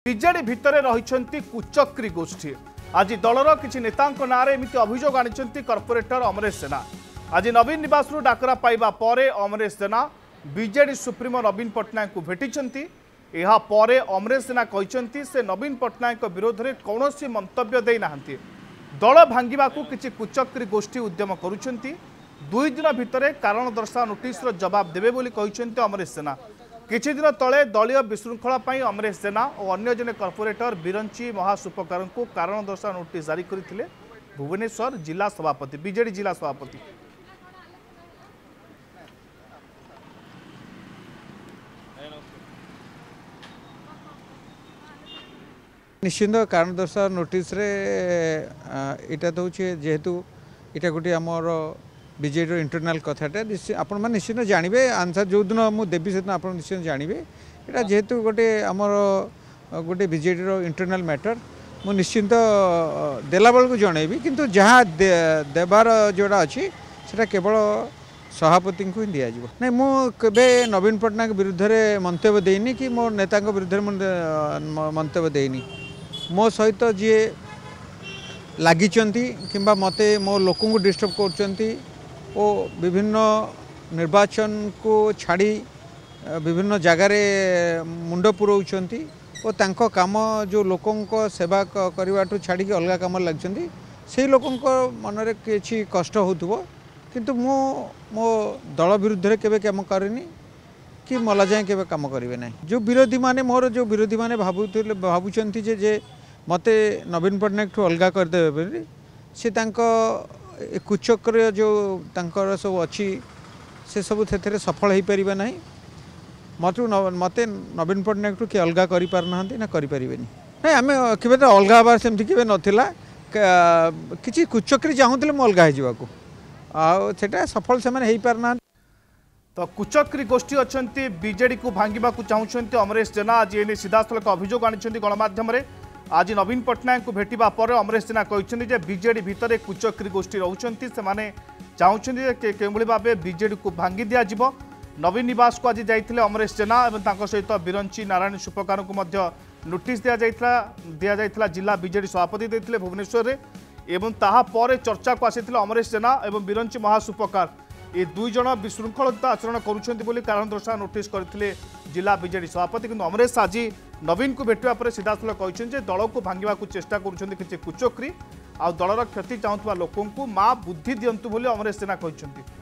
BJD ଭିତରେ ରହିଛନ୍ତି କୁଚକ୍ରୀ ଗୋଷ୍ଠୀ। ଆଜି ଦଳର କିଛି ନେତାଙ୍କ ନାଁରେ ଏମିତି ଅଭିଯୋଗ ଆଣିଛନ୍ତି କର୍ପୋରେଟର ଅମରେଶ ଜେନା। ଆଜି ନବୀନ ନିବାସରୁ ଡାକରା ପାଇବା ପରେ ଅମରେଶ ଜେନା ବିଜେଡି ସୁପ୍ରିମୋ ନବୀନ ପଟ୍ଟନାୟକଙ୍କୁ ଭେଟିଛନ୍ତି। ଏହା ପରେ ଅମରେଶ ଜେନା କହିଛନ୍ତି ସେ ନବୀନ ପଟ୍ଟନାୟକ ବିରୋଧରେ କୌଣସି ମନ୍ତବ୍ୟ ଦେଇନାହାନ୍ତି। ଦଳ ଭାଙ୍ଗିବାକୁ କିଛି କୁଚକ୍ରୀ ଗୋଷ୍ଠୀ ଉଦ୍ୟମ କରୁଛନ୍ତି। 2 ଦିନ ଭିତରେ କାରଣ ଦର୍ଶାଅ ନୋଟିସର ଜବାବ ଦେବେ ବୋଲି କହିଛନ୍ତି ଅମରେଶ ଜେନା। किछि दिन तले दलीय विशृंखला अमरेश जेना और अन्य जने कॉर्पोरेटर बिरंची महासुपकार को कारण दर्शाओ नोटिस जारी करथिले भुवनेश्वर जिला सभापति बीजेडी जिला सभापति। निश्चिंत कारण दर्शाओ नोटिस रे इटा तो जेहेतु इटा गोटे आमर बीजेडी इंटरनाल कथाटा आपण मैंने निश्चित जानवे आंसर जो दिन मुझे देवी से आप निश्चित जानवे यहाँ जेहेतु गोटे आमर गोटे बीजेडी इंटरनाल मैटर मु निश्चिंत देला बेलू जनइबी किंतु जहाँ देवार जोड़ा अच्छी से केवल सभापति को ही दिज्व नहीं मुझे नवीन पट्टनायक विरुद्ध में मंतव्य देनी कि मो नेता विरुद्ध में मंतव्य देनी मो सहित जी लगी कि मत मो लोक डिस्टर्ब कर विभिन्न निर्वाचन को छाड़ी विभिन्न जगार मुंड पुराउछंती और तांको काम जो लोकों को सेवा करने छाड़ी अलग काम लगे से लोकों मनरे किसी कष्ट होथुबो किंतु मो दल विरुद्ध में केबे काम करनी कि मला जाए केबे काम करिवे नहीं। जो विरोधी माने मोर जो विरोधी माने भावुचंती जे मते नवीन पट्टनायक ठू अलग करदेवे बोली से तांको कुचक्र जो तांकर सब अच्छी से सब थे सफल हो पार ना मत नवीन पट्टनायक किए अलग करना ना करें नहीं आम के अलग हबार सेमती के नाला कि कुचक्री चाहूले मुझे अलग होटा सफल से हो पारना। तो कुचक्री गोष्ठी अच्छा बीजेडी को भांगा चाहते अमरेश जेना आज एने सीधासलख अभियोग आनी गणमाध्यम आज नवीन पट्टनायक को भेटा पर अमरेश जेना कहते बीजेडी भितर कुचक्री गोष्ठी रोचंती से चाहते कि भाव बीजेडी को भांगी दिज्व। नवीन निवास को आज जाते अमरेश जेना और सहित बिरंची नारायण सुपकार को नोटिस दि जाता जिला बीजेडी सभापति देते भुवनेश्वर एवं तापर चर्चा को आसी अमरेश जेना और बिरंची महासुपकार ये 2 जन विशृंखलता आचरण करुँच कारण दर्शा नोटिस करते जिला बीजेडी सभापति किंतु अमरेश आज नवीन को भेटा पर सीधासल कहते दल को भांगा चेष्टा कर कुचक्री आ दलर क्षति चाहूबा लोक माँ बुद्धि दिंतु अमरेश जेना कहते।